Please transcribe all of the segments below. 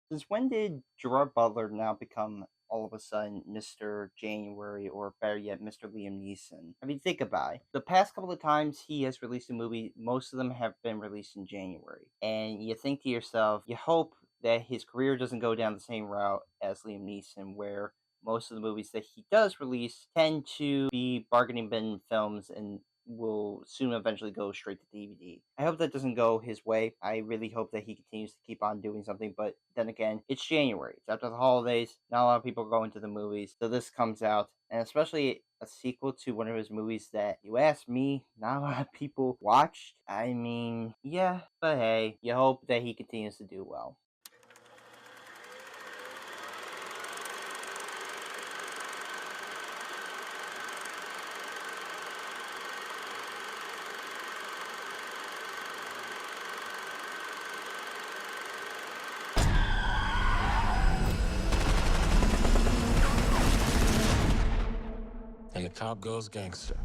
Since when did Gerard Butler now become all of a sudden Mr. January, or better yet, Mr. Liam Neeson? I mean, think about it. The past couple of times he has released a movie, most of them have been released in January. And you think to yourself, you hope that his career doesn't go down the same route as Liam Neeson, where most of the movies that he does release tend to be bargaining bin films and will soon eventually go straight to DVD. I hope that doesn't go his way. I really hope that he continues to keep on doing something, but then again, it's January. It's after the holidays. Not a lot of people are going to the movies. So this comes out, and especially a sequel to one of his movies that, you ask me, not a lot of people watched. I mean, yeah, but hey, you hope that he continues to do well. And the cop goes gangster.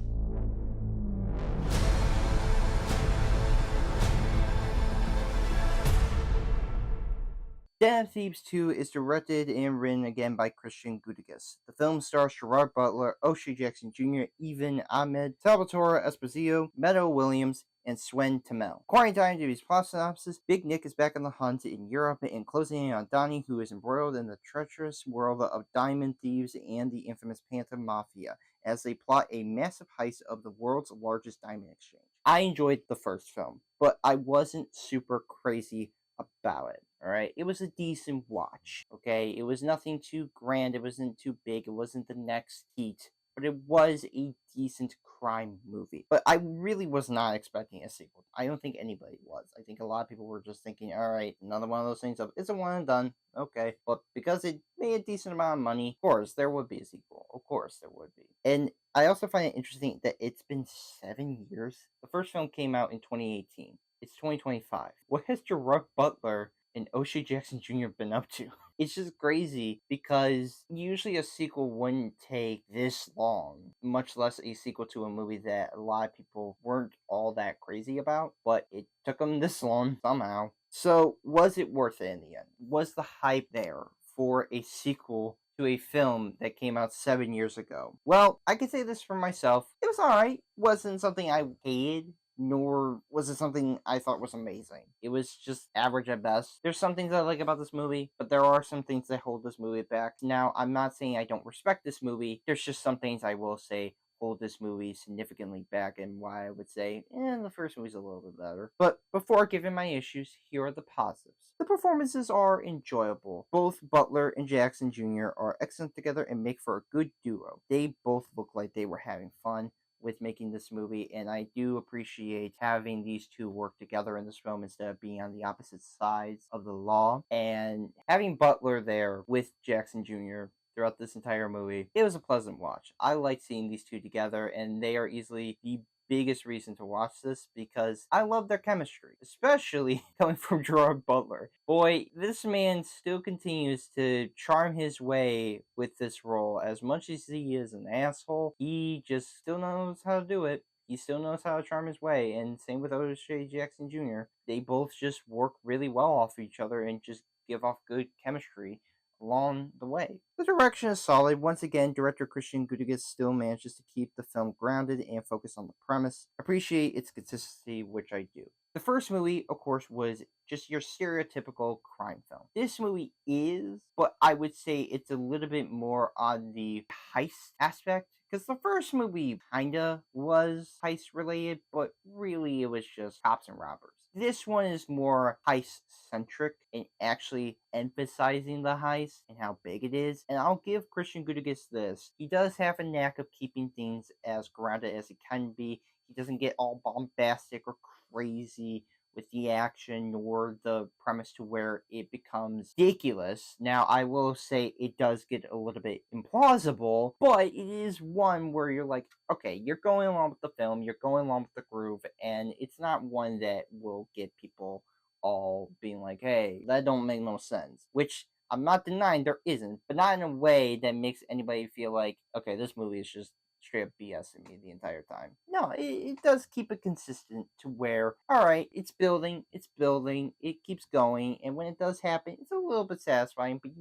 Den of Thieves 2 is directed and written again by Christian Gudegast. The film stars Gerard Butler, O'Shea Jackson Jr., Evin-Ahmad, Salvatore Esposito, Meadow Williams, and Swen Temmel. According to IMDb's plot synopsis, Big Nick is back on the hunt in Europe and closing in on Donnie, who is embroiled in the treacherous world of diamond thieves and the infamous Pantera Mafia, as they plot a massive heist of the world's largest diamond exchange. I enjoyed the first film, but I wasn't super crazy about it. All right, it was a decent watch. Okay, it was nothing too grand. It wasn't too big. It wasn't the next Heat, but it was a decent crime movie. But I really was not expecting a sequel. I don't think anybody was. I think a lot of people were just thinking, all right, another one of those things of, it's a one and done. Okay, but because it made a decent amount of money, of course there would be a sequel. Of course there would be. And I also find it interesting that it's been 7 years. The first film came out in 2018. It's 2025. What has Gerard Butler and O'Shea Jackson Jr. been up to? It's just crazy because usually a sequel wouldn't take this long, much less a sequel to a movie that a lot of people weren't all that crazy about, but it took them this long somehow. So, was it worth it in the end? Was the hype there for a sequel to a film that came out 7 years ago? Well, I can say this for myself. It was alright. Wasn't something I hated, nor was it something I thought was amazing. It was just average at best. There's some things I like about this movie, but there are some things that hold this movie back. Now, I'm not saying I don't respect this movie. There's just some things I will say hold this movie significantly back, and why I would say, the first movie's a little bit better. But before giving my issues, here are the positives. The performances are enjoyable. Both Butler and Jackson Jr. are excellent together and make for a good duo. They both look like they were having fun with making this movie, and I do appreciate having these two work together in this film instead of being on the opposite sides of the law. And having Butler there with Jackson Jr. throughout this entire movie, it was a pleasant watch. I like seeing these two together, and they are easily the biggest reason to watch this because I love their chemistry, especially coming from Gerard Butler. Boy, this man still continues to charm his way with this role. As much as he is an asshole, he just still knows how to do it. He still knows how to charm his way, and same with O'Shea Jackson Jr. They both just work really well off each other and just give off good chemistry along the way. The direction is solid. Once again, director Christian Gudegast still manages to keep the film grounded and focused on the premise. Appreciate its consistency, which I do. The first movie, of course, was just your stereotypical crime film. This movie is, but I would say it's a little bit more on the heist aspect. Because the first movie kinda was heist related, but really it was just cops and robbers. This one is more heist centric and actually emphasizing the heist and how big it is. And I'll give Christian Gudegast this. He does have a knack of keeping things as grounded as it can be. He doesn't get all bombastic or crazy with the action or the premise to where it becomes ridiculous. Now, I will say it does get a little bit implausible, but it is one where you're like, okay, you're going along with the film, you're going along with the groove, and it's not one that will get people all being like, hey, that don't make no sense. Which I'm not denying there isn't, but not in a way that makes anybody feel like, okay, this movie is just straight up BSing me the entire time. No, it does keep it consistent to where, all right, it's building, it keeps going, and when it does happen, it's a little bit satisfying, but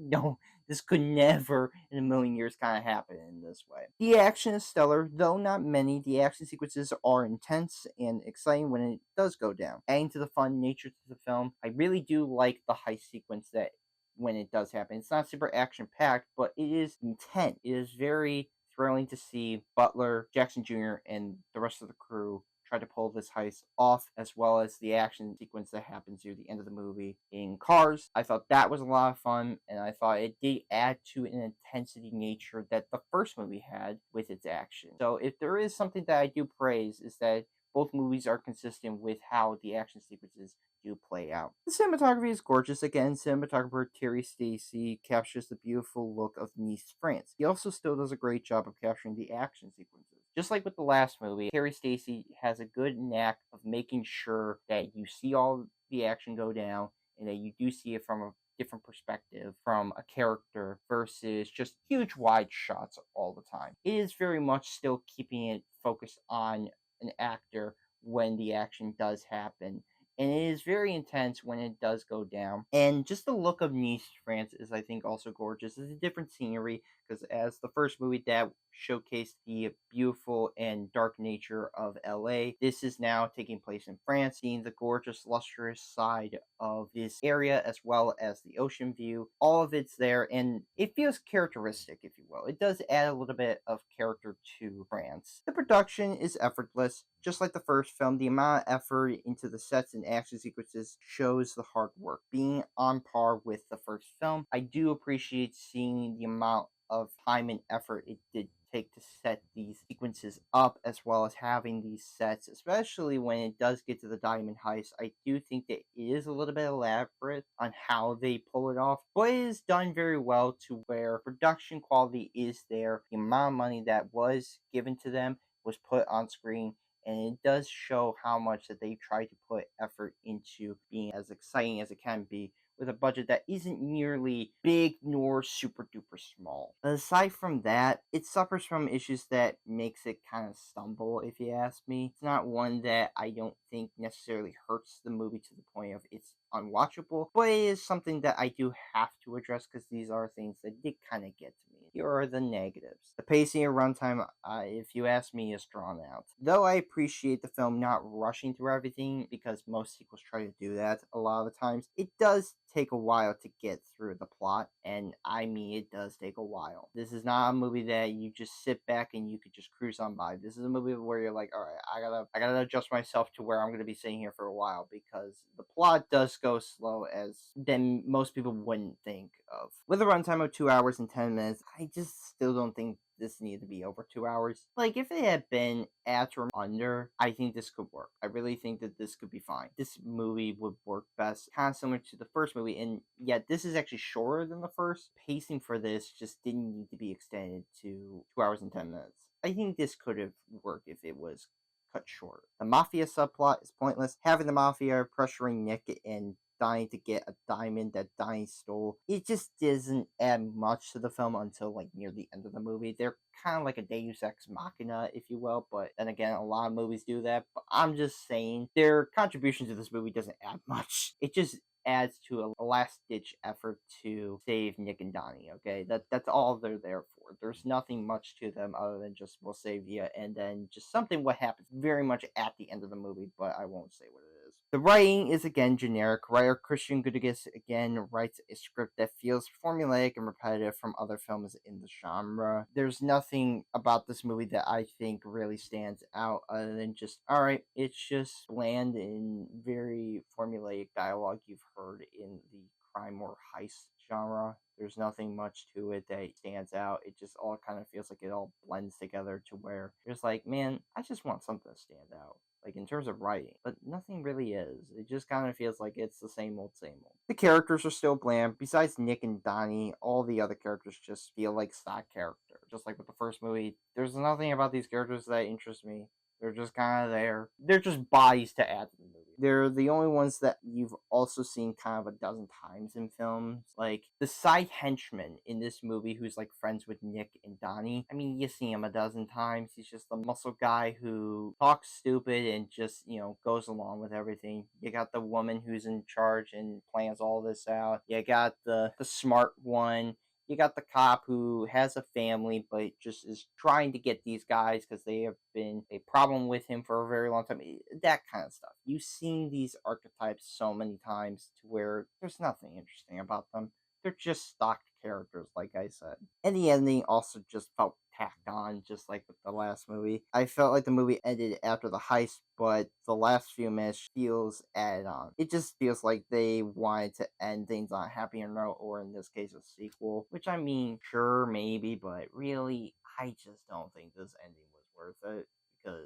this could never in a million years kind of happen in this way. The action is stellar, though not many. The action sequences are intense and exciting when it does go down, adding to the fun nature to the film. I really do like the heist sequence that when it does happen. It's not super action packed, but it is intense. It is very thrilling to see Butler, Jackson Jr., and the rest of the crew try to pull this heist off, as well as the action sequence that happens near the end of the movie in cars. I thought that was a lot of fun, and I thought it did add to an intensity nature that the first movie had with its action. So if there is something that I do praise, is that both movies are consistent with how the action sequences do play out. The cinematography is gorgeous. Again, cinematographer Terry Stacy captures the beautiful look of Nice, France. He also still does a great job of capturing the action sequences. Just like with the last movie, Terry Stacy has a good knack of making sure that you see all the action go down and that you do see it from a different perspective from a character versus just huge wide shots all the time. It is very much still keeping it focused on an actor when the action does happen, and it is very intense when it does go down. And just the look of Nice, France is, I think, also gorgeous. It's a different scenery because, as the first movie that showcased the beautiful and dark nature of LA, this is now taking place in France, seeing the gorgeous, lustrous side of this area as well as the ocean view. All of it's there, and it feels characteristic, if you will. It does add a little bit of character to France. The production is effortless. Just like the first film, the amount of effort into the sets and action sequences shows the hard work. Being on par with the first film, I do appreciate seeing the amount of time and effort it did take to set these sequences up, as well as having these sets, especially when it does get to the diamond heist. I do think that it is a little bit elaborate on how they pull it off, but it is done very well to where production quality is there. The amount of money that was given to them was put on screen, and it does show how much that they try to put effort into being as exciting as it can be with a budget that isn't nearly big nor super duper small. Aside from that, it suffers from issues that makes it kind of stumble, if you ask me. It's not one that I don't think necessarily hurts the movie to the point of it's unwatchable, but it is something that I do have to address because these are things that did kind of get to me. Here are the negatives. The pacing and runtime, if you ask me, is drawn out. Though I appreciate the film not rushing through everything because most sequels try to do that a lot of the times, it does take a while to get through the plot, and I mean it does take a while. This is not a movie that you just sit back and you could just cruise on by. This is a movie where you're like, all right, I gotta adjust myself to where I'm gonna be sitting here for a while because the plot does go slow as than most people wouldn't think of. With a runtime of 2 hours and 10 minutes, I just still don't think this needed to be over 2 hours. Like, if it had been at or under, I think this could work. I really think that this could be fine. This movie would work best, kind of similar to the first movie, and yet this is actually shorter than the first. Pacing for this just didn't need to be extended to 2 hours and 10 minutes. I think this could have worked if it was cut short. The mafia subplot is pointless. Having the mafia pressuring Nick and dying to get a diamond that Donnie stole, it just doesn't add much to the film until like near the end of the movie. They're kind of like a Deus Ex Machina, if you will, but then again, a lot of movies do that. But I'm just saying their contribution to this movie doesn't add much. It just adds to a last ditch effort to save Nick and Donnie. Okay, that's all they're there for. There's nothing much to them other than just we'll save you, and then just something what happens very much at the end of the movie, but I won't say what it is. The writing is again generic. Writer Christian Gudegast again writes a script that feels formulaic and repetitive from other films in the genre. There's nothing about this movie that I think really stands out other than just, alright, it's just bland and very formulaic dialogue you've heard in the crime or heist genre. There's nothing much to it that stands out. It just all kind of feels like it all blends together to where you're just like, man, I just want something to stand out, like in terms of writing, but nothing really is. It just kind of feels like it's the same old, same old. The characters are still bland. Besides Nick and Donnie, all the other characters just feel like stock characters. Just like with the first movie, there's nothing about these characters that interests me. They're just kind of there. They're just bodies to add to the movie. They're the only ones that you've also seen kind of a dozen times in films. Like the side henchman in this movie who's like friends with Nick and Donnie. I mean, you see him a dozen times. He's just the muscle guy who talks stupid and just, goes along with everything. You got the woman who's in charge and plans all this out. You got the smart one. You got the cop who has a family but just is trying to get these guys because they have been a problem with him for a very long time. That kind of stuff. You've seen these archetypes so many times to where there's nothing interesting about them. They're just stock characters, like I said. And the ending also just felt tacked on, just like with the last movie. I felt like the movie ended after the heist, but the last few minutes feels added on. It just feels like they wanted to end things on a happier note, or in this case, a sequel. Which I mean, sure, maybe, but really, I just don't think this ending was worth it because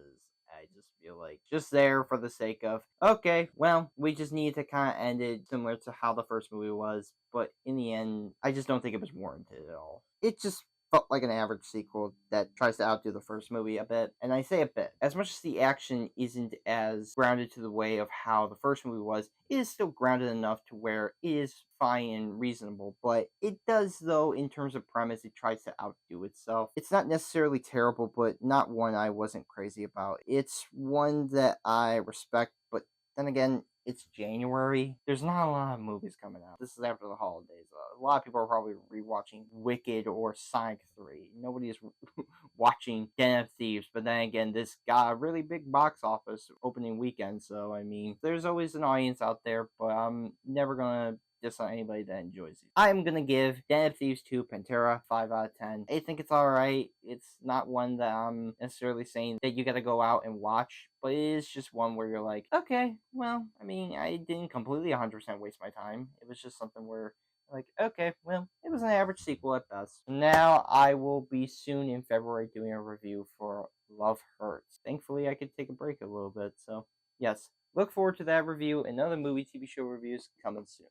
I just feel like just there for the sake of, okay, well, we just need to kind of end it similar to how the first movie was, but in the end, I just don't think it was warranted at all. It just felt like an average sequel that tries to outdo the first movie a bit. And I say a bit. As much as the action isn't as grounded to the way of how the first movie was, it is still grounded enough to where it is fine and reasonable. But it does, though, in terms of premise, it tries to outdo itself. It's not necessarily terrible, but not one I wasn't crazy about. It's one that I respect, but then again, it's January. There's not a lot of movies coming out. This is after the holidays. A lot of people are probably rewatching Wicked or Sonic 3. Nobody is watching Den of Thieves, but then again, this got a really big box office opening weekend, so I mean, there's always an audience out there, but I'm never gonna diss on anybody that enjoys these. I'm gonna give Den of Thieves 2 Pantera 5 out of 10. I think it's alright. It's not one that I'm necessarily saying that you gotta go out and watch, but it is just one where you're like, okay, well, I mean, I didn't completely 100% waste my time. It was just something where, like, okay, well, it was an average sequel at best. Now I will be soon in February doing a review for Love Hurts. Thankfully, I could take a break a little bit, so yes, look forward to that review and other movie TV show reviews coming soon.